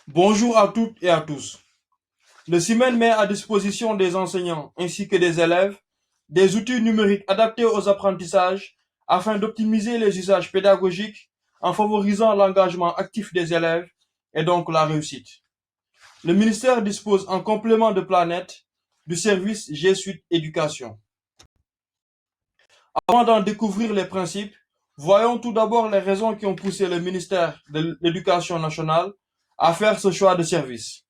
Bonjour à toutes et à tous. Le CIMEN met à disposition des enseignants ainsi que des élèves des outils numériques adaptés aux apprentissages afin d'optimiser les usages pédagogiques en favorisant l'engagement actif des élèves et donc la réussite. Le ministère dispose en complément de Planète du service G Suite Éducation. Avant d'en découvrir les principes, voyons tout d'abord les raisons qui ont poussé le ministère de l'Éducation nationale à faire ce choix de service.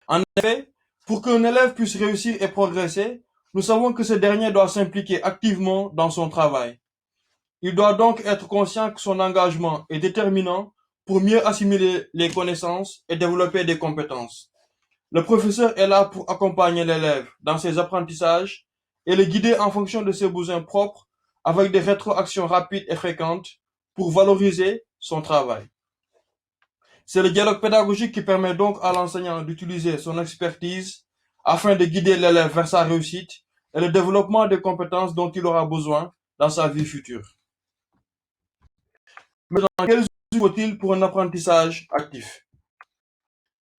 En effet, pour qu'un élève puisse réussir et progresser, nous savons que ce dernier doit s'impliquer activement dans son travail. Il doit donc être conscient que son engagement est déterminant pour mieux assimiler les connaissances et développer des compétences. Le professeur est là pour accompagner l'élève dans ses apprentissages et le guider en fonction de ses besoins propres avec des rétroactions rapides et fréquentes pour valoriser son travail. C'est le dialogue pédagogique qui permet donc à l'enseignant d'utiliser son expertise afin de guider l'élève vers sa réussite et le développement des compétences dont il aura besoin dans sa vie future. Mais dans quels outils faut-il pour un apprentissage actif?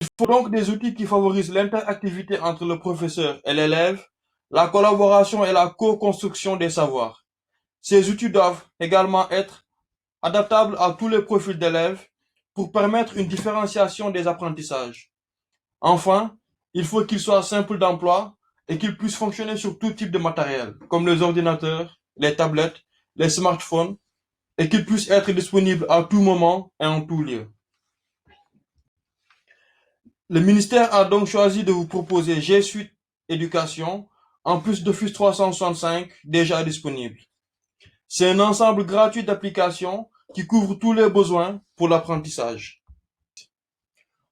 Il faut donc des outils qui favorisent l'interactivité entre le professeur et l'élève, la collaboration et la co-construction des savoirs. Ces outils doivent également être adaptables à tous les profils d'élèves pour permettre une différenciation des apprentissages. Enfin, il faut qu'il soit simple d'emploi et qu'il puisse fonctionner sur tout type de matériel, comme les ordinateurs, les tablettes, les smartphones, et qu'il puisse être disponible à tout moment et en tout lieu. Le ministère a donc choisi de vous proposer G Suite Éducation, en plus d'Office 365 déjà disponible. C'est un ensemble gratuit d'applications qui couvre tous les besoins pour l'apprentissage.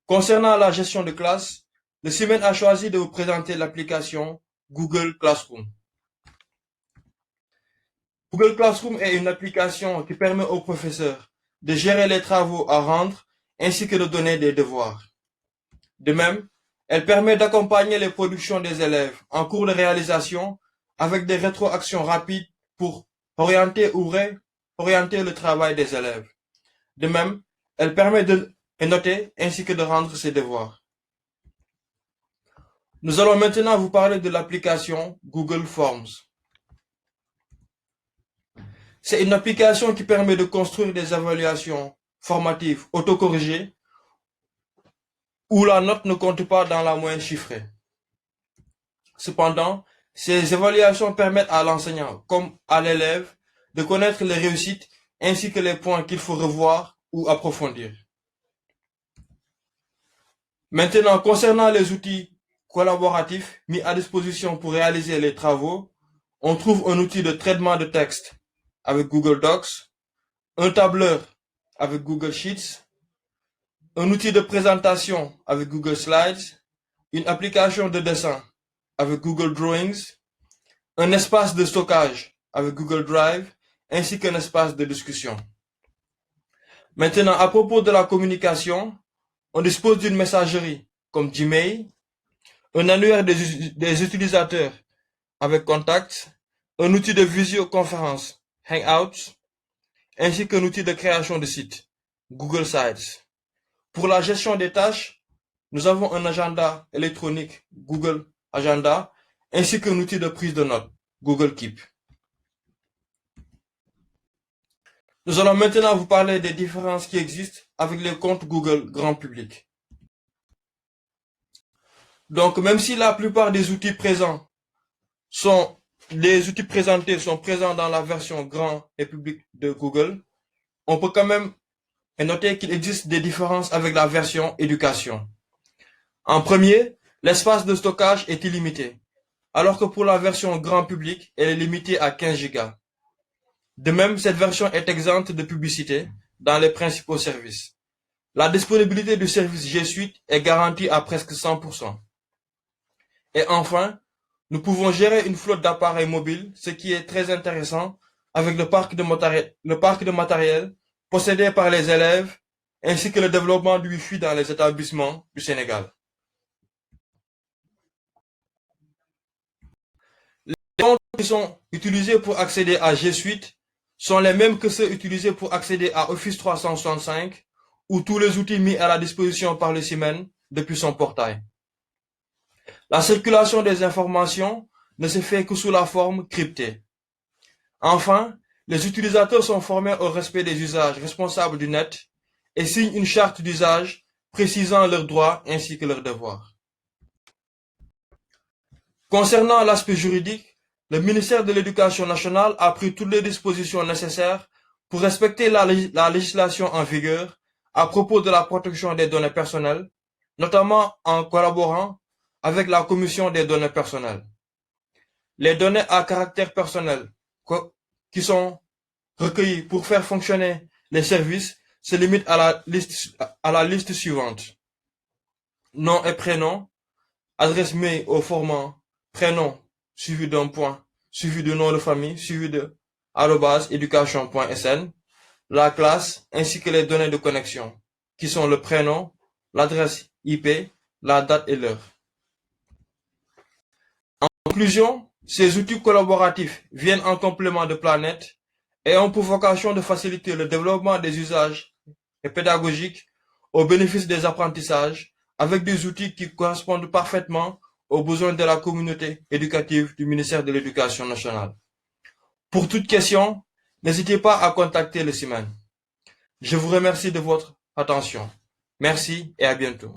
Concernant la gestion de classe, le CIMEN a choisi de vous présenter l'application Google Classroom. Google Classroom est une application qui permet aux professeurs de gérer les travaux à rendre ainsi que de donner des devoirs. De même, elle permet d'accompagner les productions des élèves en cours de réalisation avec des rétroactions rapides pour orienter ou réorienter le travail des élèves. De même, elle permet de noter ainsi que de rendre ses devoirs. Nous allons maintenant vous parler de l'application Google Forms. C'est une application qui permet de construire des évaluations formatives autocorrigées où la note ne compte pas dans la moyenne chiffrée. Cependant, ces évaluations permettent à l'enseignant comme à l'élève de connaître les réussites ainsi que les points qu'il faut revoir ou approfondir. Maintenant, concernant les outils collaboratifs mis à disposition pour réaliser les travaux, on trouve un outil de traitement de texte avec Google Docs, un tableur avec Google Sheets, un outil de présentation avec Google Slides, une application de dessin avec Google Drawings, un espace de stockage avec Google Drive, ainsi qu'un espace de discussion. Maintenant, à propos de la communication, on dispose d'une messagerie comme Gmail, un annuaire des utilisateurs avec Contacts, un outil de visioconférence Hangouts, ainsi qu'un outil de création de sites Google Sites. Pour la gestion des tâches, nous avons un agenda électronique Google Agenda, ainsi qu'un outil de prise de notes Google Keep. Nous allons maintenant vous parler des différences qui existent avec les comptes Google grand public. Donc, même si la plupart des outils présents les outils présentés sont présents dans la version grand et public de Google, on peut quand même noter qu'il existe des différences avec la version éducation. En premier, l'espace de stockage est illimité, alors que pour la version grand public, elle est limitée à 15 Go. De même, cette version est exempte de publicité dans les principaux services. La disponibilité du service G Suite est garantie à presque 100%. Et enfin, nous pouvons gérer une flotte d'appareils mobiles, ce qui est très intéressant avec le parc de matériel possédé par les élèves ainsi que le développement du Wi-Fi dans les établissements du Sénégal. Les comptes qui sont utilisés pour accéder à G Suite sont les mêmes que ceux utilisés pour accéder à Office 365 ou tous les outils mis à la disposition par le CIMEN depuis son portail. La circulation des informations ne se fait que sous la forme cryptée. Enfin, les utilisateurs sont formés au respect des usages responsables du net et signent une charte d'usage précisant leurs droits ainsi que leurs devoirs. Concernant l'aspect juridique, le ministère de l'Éducation nationale a pris toutes les dispositions nécessaires pour respecter la législation en vigueur à propos de la protection des données personnelles, notamment en collaborant avec la Commission des données personnelles. Les données à caractère personnel qui sont recueillies pour faire fonctionner les services se limitent à la liste suivante. Nom et prénom, adresse mail au format prénom suivi d'un point, suivi de nom de famille, suivi de @education.sn, la classe ainsi que les données de connexion, qui sont le prénom, l'adresse IP, la date et l'heure. En conclusion, ces outils collaboratifs viennent en complément de Planet et ont pour vocation de faciliter le développement des usages pédagogiques au bénéfice des apprentissages avec des outils qui correspondent parfaitement aux besoins de la communauté éducative du ministère de l'Éducation nationale. Pour toute question, n'hésitez pas à contacter le CIMEN. Je vous remercie de votre attention. Merci et à bientôt.